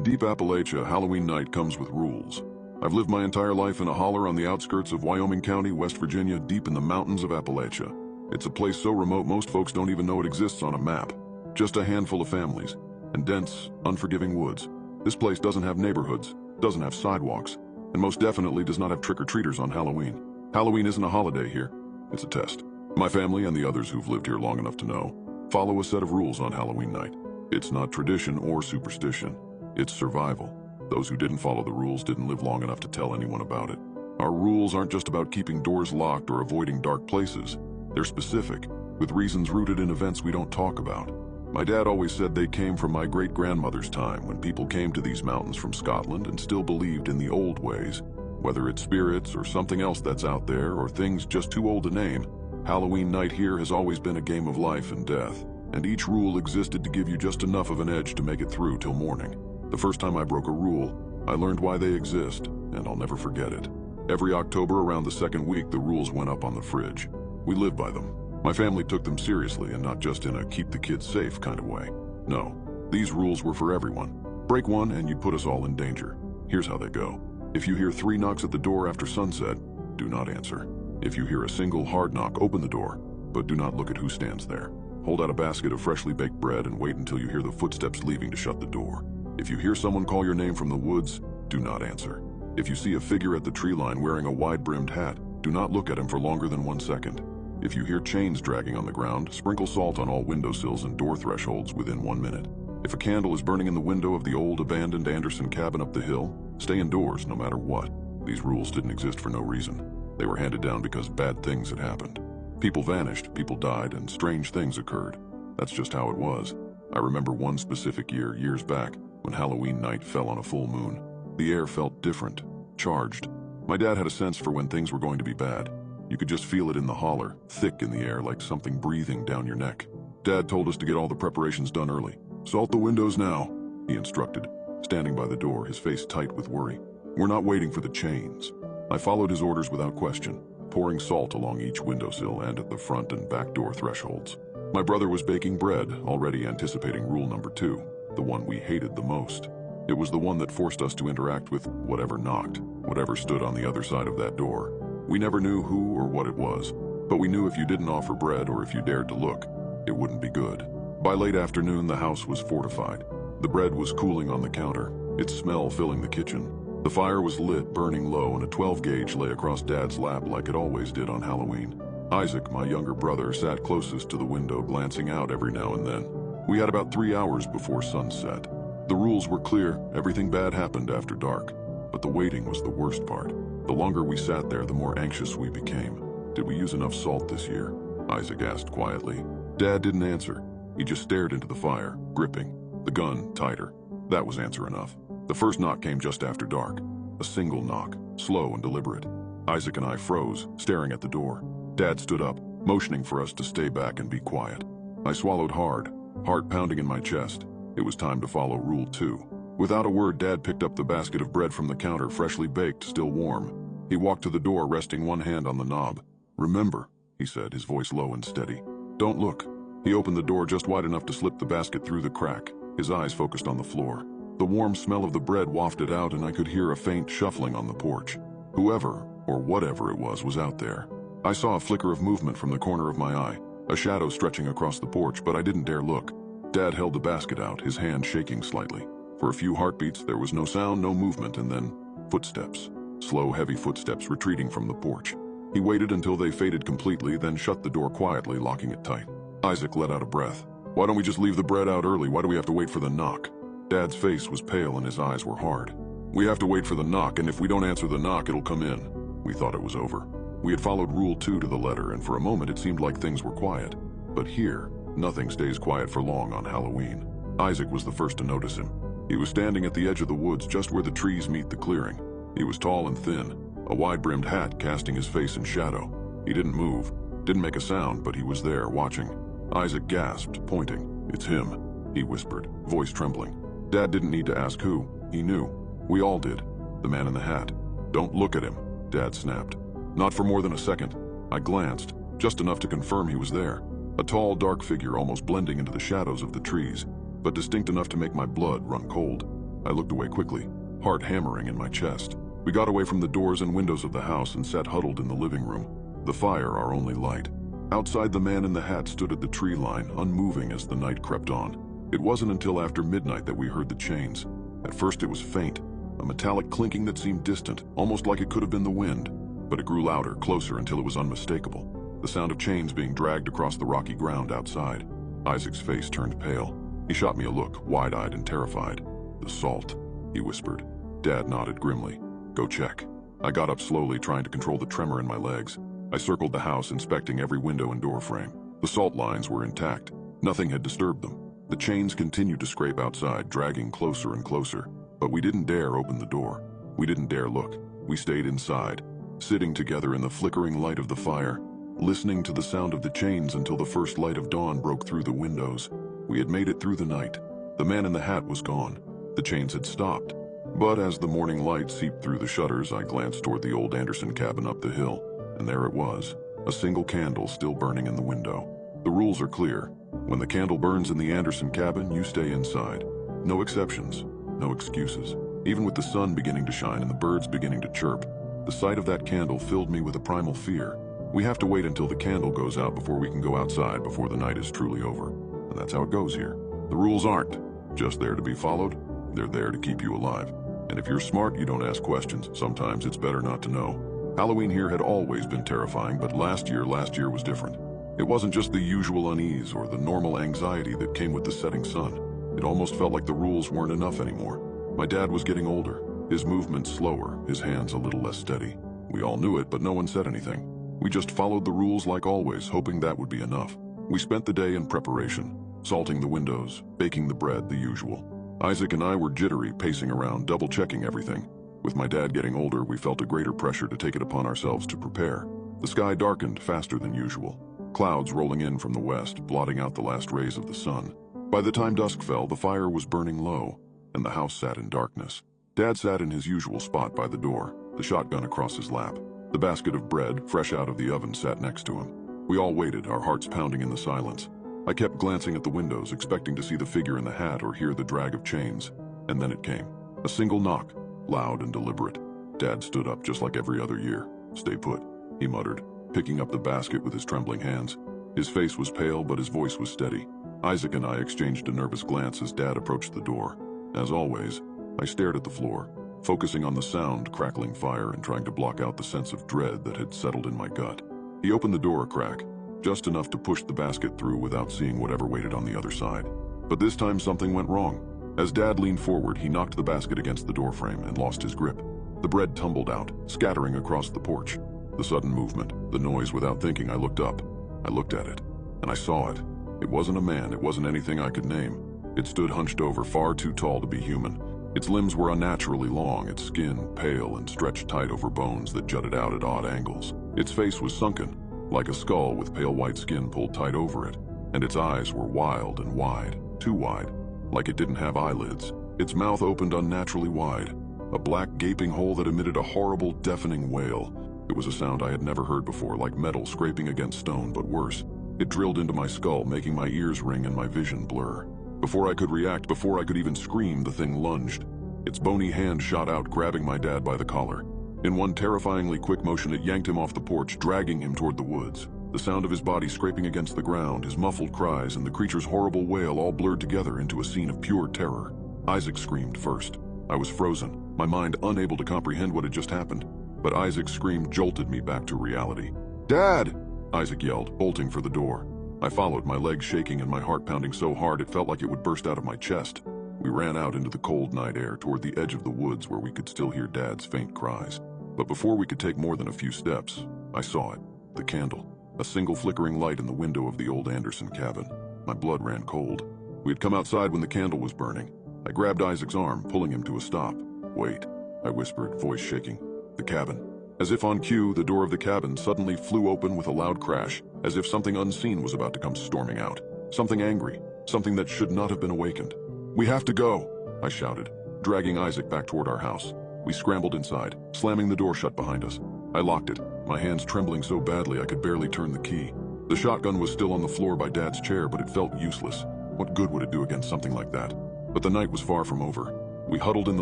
deep Appalachia, Halloween night comes with rules. I've lived my entire life in a holler on the outskirts of Wyoming County, West Virginia, deep in the mountains of Appalachia. It's a place so remote most folks don't even know it exists on a map. Just a handful of families and dense, unforgiving woods. This place doesn't have neighborhoods, doesn't have sidewalks, and most definitely does not have trick-or-treaters on Halloween. Halloween isn't a holiday here, it's a test. My family and the others who've lived here long enough to know follow a set of rules on Halloween night. It's not tradition or superstition, it's survival. Those who didn't follow the rules didn't live long enough to tell anyone about it. Our rules aren't just about keeping doors locked or avoiding dark places. They're specific, with reasons rooted in events we don't talk about. My dad always said they came from my great-grandmother's time, when people came to these mountains from Scotland and still believed in the old ways. Whether it's spirits or something else that's out there, or things just too old to name, Halloween night here has always been a game of life and death, and each rule existed to give you just enough of an edge to make it through till morning. The first time I broke a rule, I learned why they exist, and I'll never forget it. Every October around the second week, the rules went up on the fridge. We lived by them. My family took them seriously, and not just in a keep the kids safe kind of way. No, these rules were for everyone. Break one and you'd put us all in danger. Here's how they go. If you hear 3 knocks at the door after sunset, do not answer. If you hear a single hard knock, open the door, but do not look at who stands there. Hold out a basket of freshly baked bread and wait until you hear the footsteps leaving to shut the door. If you hear someone call your name from the woods, do not answer. If you see a figure at the tree line wearing a wide-brimmed hat, do not look at him for longer than 1 second. If you hear chains dragging on the ground, sprinkle salt on all windowsills and door thresholds within 1 minute. If a candle is burning in the window of the old abandoned Anderson cabin up the hill, stay indoors no matter what. These rules didn't exist for no reason. They were handed down because bad things had happened. People vanished, people died, and strange things occurred. That's just how it was. I remember one specific year, years back, when Halloween night fell on a full moon. The air felt different, charged. My dad had a sense for when things were going to be bad. You could just feel it in the holler, thick in the air, like something breathing down your neck. Dad told us to get all the preparations done early. "Salt the windows now," he instructed, standing by the door, his face tight with worry. "We're not waiting for the chains." I followed his orders without question, pouring salt along each windowsill and at the front and back door thresholds. My brother was baking bread, already anticipating rule number 2, the one we hated the most. It was the one that forced us to interact with whatever knocked, whatever stood on the other side of that door. We never knew who or what it was, but we knew if you didn't offer bread or if you dared to look, it wouldn't be good. By late afternoon, the house was fortified. The bread was cooling on the counter, its smell filling the kitchen. The fire was lit, burning low, and a 12-gauge lay across Dad's lap like it always did on Halloween. Isaac, my younger brother, sat closest to the window, glancing out every now and then. We had about 3 hours before sunset. The rules were clear, everything bad happened after dark. But the waiting was the worst part. The longer we sat there, the more anxious we became. "Did we use enough salt this year?" Isaac asked quietly. Dad didn't answer. He just stared into the fire, gripping the gun tighter. That was answer enough. The first knock came just after dark. A single knock, slow and deliberate. Isaac and I froze, staring at the door. Dad stood up, motioning for us to stay back and be quiet. I swallowed hard, heart pounding in my chest. It was time to follow Rule 2. Without a word, Dad picked up the basket of bread from the counter, freshly baked, still warm. He walked to the door, resting one hand on the knob. "Remember," he said, his voice low and steady. "Don't look." He opened the door just wide enough to slip the basket through the crack, his eyes focused on the floor. The warm smell of the bread wafted out, and I could hear a faint shuffling on the porch. Whoever, or whatever it was out there. I saw a flicker of movement from the corner of my eye, a shadow stretching across the porch, but I didn't dare look. Dad held the basket out, his hand shaking slightly. For a few heartbeats, there was no sound, no movement, and then footsteps. Slow, heavy footsteps retreating from the porch. He waited until they faded completely, then shut the door quietly, locking it tight. Isaac let out a breath. "Why don't we just leave the bread out early? Why do we have to wait for the knock?" Dad's face was pale and his eyes were hard. "We have to wait for the knock, and if we don't answer the knock, it'll come in." We thought it was over. We had followed Rule 2 to the letter, and for a moment it seemed like things were quiet. But here, nothing stays quiet for long on Halloween. Isaac was the first to notice him. He was standing at the edge of the woods, just where the trees meet the clearing. He was tall and thin, a wide-brimmed hat casting his face in shadow. He didn't move, didn't make a sound, but he was there, watching. Isaac gasped, pointing. "It's him," he whispered, voice trembling. Dad didn't need to ask who. He knew. We all did. The man in the hat. "Don't look at him," Dad snapped. Not for more than a second. I glanced, just enough to confirm he was there. A tall, dark figure almost blending into the shadows of the trees, but distinct enough to make my blood run cold. I looked away quickly, heart hammering in my chest. We got away from the doors and windows of the house and sat huddled in the living room, the fire our only light. Outside, the man in the hat stood at the tree line, unmoving as the night crept on. It wasn't until after midnight that we heard the chains. At first it was faint, a metallic clinking that seemed distant, almost like it could have been the wind. But it grew louder, closer, until it was unmistakable. The sound of chains being dragged across the rocky ground outside. Isaac's face turned pale. He shot me a look, wide-eyed and terrified. "The salt," he whispered. Dad nodded grimly. "Go check." I got up slowly, trying to control the tremor in my legs. I circled the house, inspecting every window and door frame. The salt lines were intact. Nothing had disturbed them. The chains continued to scrape outside, dragging closer and closer. But we didn't dare open the door. We didn't dare look. We stayed inside, sitting together in the flickering light of the fire, listening to the sound of the chains until the first light of dawn broke through the windows. We had made it through the night. The man in the hat was gone. The chains had stopped. But as the morning light seeped through the shutters, I glanced toward the old Anderson cabin up the hill, and there it was, a single candle still burning in the window. The rules are clear. When the candle burns in the Anderson cabin, you stay inside. No exceptions, no excuses. Even with the sun beginning to shine and the birds beginning to chirp, the sight of that candle filled me with a primal fear. We have to wait until the candle goes out before we can go outside, before the night is truly over. And that's how it goes here. The rules aren't just there to be followed. They're there to keep you alive. And if you're smart, you don't ask questions. Sometimes it's better not to know. Halloween here had always been terrifying, but last year was different. It wasn't just the usual unease or the normal anxiety that came with the setting sun. It almost felt like the rules weren't enough anymore. My dad was getting older, his movements slower, his hands a little less steady. We all knew it, but no one said anything. We just followed the rules like always, hoping that would be enough. We spent the day in preparation, salting the windows, baking the bread, the usual. Isaac and I were jittery, pacing around, double-checking everything. With my dad getting older, we felt a greater pressure to take it upon ourselves to prepare. The sky darkened faster than usual, clouds rolling in from the west, blotting out the last rays of the sun. By the time dusk fell, the fire was burning low, and the house sat in darkness. Dad sat in his usual spot by the door, the shotgun across his lap. The basket of bread, fresh out of the oven, sat next to him. We all waited, our hearts pounding in the silence. I kept glancing at the windows, expecting to see the figure in the hat or hear the drag of chains. And then it came. A single knock, loud and deliberate. Dad stood up just like every other year. "Stay put," he muttered, picking up the basket with his trembling hands. His face was pale, but his voice was steady. Isaac and I exchanged a nervous glance as Dad approached the door. As always, I stared at the floor, focusing on the sound, crackling fire, and trying to block out the sense of dread that had settled in my gut. He opened the door a crack, just enough to push the basket through without seeing whatever waited on the other side. But this time something went wrong. As Dad leaned forward, he knocked the basket against the doorframe and lost his grip. The bread tumbled out, scattering across the porch. The sudden movement, the noise. Without thinking, I looked up. I looked at it, and I saw it. It wasn't a man, it wasn't anything I could name. It stood hunched over, far too tall to be human. Its limbs were unnaturally long, its skin pale and stretched tight over bones that jutted out at odd angles. Its face was sunken, like a skull with pale white skin pulled tight over it, and its eyes were wild and wide, too wide, like it didn't have eyelids. Its mouth opened unnaturally wide, a black gaping hole that emitted a horrible, deafening wail. It was a sound I had never heard before, like metal scraping against stone, but worse. It drilled into my skull, making my ears ring and my vision blur. Before I could react, before I could even scream, the thing lunged. Its bony hand shot out, grabbing my dad by the collar. In one terrifyingly quick motion, it yanked him off the porch, dragging him toward the woods. The sound of his body scraping against the ground, his muffled cries, and the creature's horrible wail all blurred together into a scene of pure terror. Isaac screamed first. I was frozen, my mind unable to comprehend what had just happened. But Isaac's scream jolted me back to reality. "Dad!" Isaac yelled, bolting for the door. I followed, my legs shaking and my heart pounding so hard it felt like it would burst out of my chest. We ran out into the cold night air toward the edge of the woods where we could still hear Dad's faint cries. But before we could take more than a few steps, I saw it, the candle, a single flickering light in the window of the old Anderson cabin. My blood ran cold. We had come outside when the candle was burning. I grabbed Isaac's arm, pulling him to a stop. "Wait," I whispered, voice shaking. "The cabin." As if on cue, the door of the cabin suddenly flew open with a loud crash, as if something unseen was about to come storming out. Something angry, something that should not have been awakened. "We have to go," I shouted, dragging Isaac back toward our house. We scrambled inside, slamming the door shut behind us. I locked it, my hands trembling so badly I could barely turn the key. The shotgun was still on the floor by Dad's chair, but it felt useless. What good would it do against something like that? But the night was far from over. We huddled in the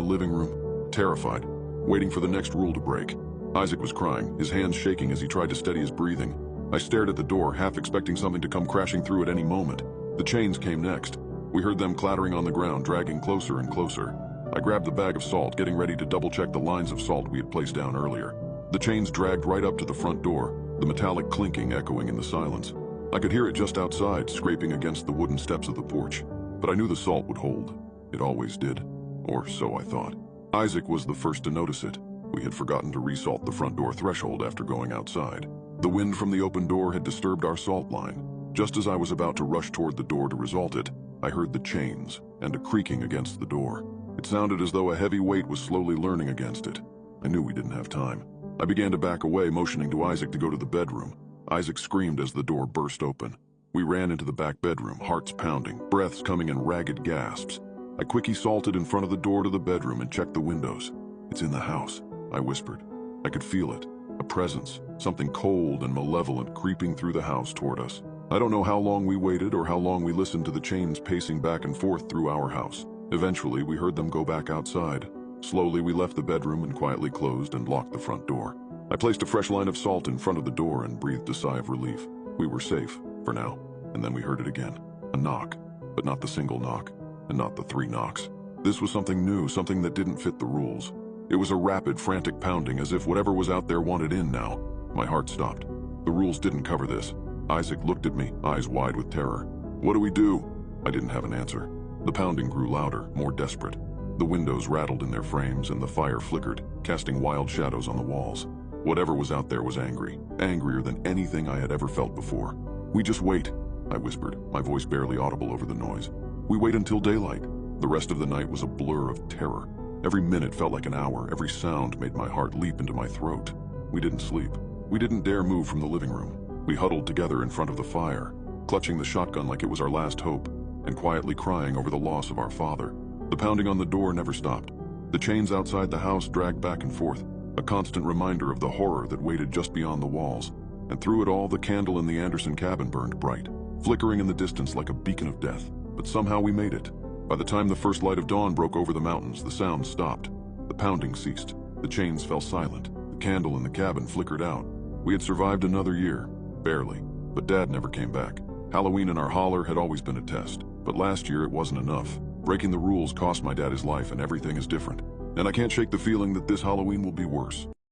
living room, terrified, waiting for the next rule to break. Isaac was crying, his hands shaking as he tried to steady his breathing. I stared at the door, half expecting something to come crashing through at any moment. The chains came next. We heard them clattering on the ground, dragging closer and closer. I grabbed the bag of salt, getting ready to double-check the lines of salt we had placed down earlier. The chains dragged right up to the front door, the metallic clinking echoing in the silence. I could hear it just outside, scraping against the wooden steps of the porch. But I knew the salt would hold. It always did. Or so I thought. Isaac was the first to notice it. We had forgotten to resalt the front door threshold after going outside. The wind from the open door had disturbed our salt line. Just as I was about to rush toward the door to resalt it, I heard the chains and a creaking against the door. It sounded as though a heavy weight was slowly leaning against it. I knew we didn't have time. I began to back away, motioning to Isaac to go to the bedroom. Isaac screamed as the door burst open. We ran into the back bedroom, hearts pounding, breaths coming in ragged gasps. I quickly salted in front of the door to the bedroom and checked the windows. "It's in the house," I whispered. I could feel it, a presence, something cold and malevolent creeping through the house toward us. I don't know how long we waited or how long we listened to the chains pacing back and forth through our house. Eventually, we heard them go back outside. Slowly, we left the bedroom and quietly closed and locked the front door. I placed a fresh line of salt in front of the door and breathed a sigh of relief. We were safe, for now. And then we heard it again. A knock, but not the single knock, and not the 3 knocks. This was something new, something that didn't fit the rules. It was a rapid, frantic pounding, as if whatever was out there wanted in now. My heart stopped. The rules didn't cover this. Isaac looked at me, eyes wide with terror. "What do we do?" I didn't have an answer. The pounding grew louder, more desperate. The windows rattled in their frames and the fire flickered, casting wild shadows on the walls. Whatever was out there was angry, angrier than anything I had ever felt before. "We just wait," I whispered, my voice barely audible over the noise. "We wait until daylight." The rest of the night was a blur of terror. Every minute felt like an hour, every sound made my heart leap into my throat. We didn't sleep. We didn't dare move from the living room. We huddled together in front of the fire, clutching the shotgun like it was our last hope, and quietly crying over the loss of our father. The pounding on the door never stopped. The chains outside the house dragged back and forth, a constant reminder of the horror that waited just beyond the walls. And through it all, the candle in the Anderson cabin burned bright, flickering in the distance like a beacon of death. But somehow we made it. By the time the first light of dawn broke over the mountains, the sound stopped. The pounding ceased. The chains fell silent. The candle in the cabin flickered out. We had survived another year. Barely. But Dad never came back. Halloween in our holler had always been a test. But last year it wasn't enough. Breaking the rules cost my dad his life, and everything is different. And I can't shake the feeling that this Halloween will be worse.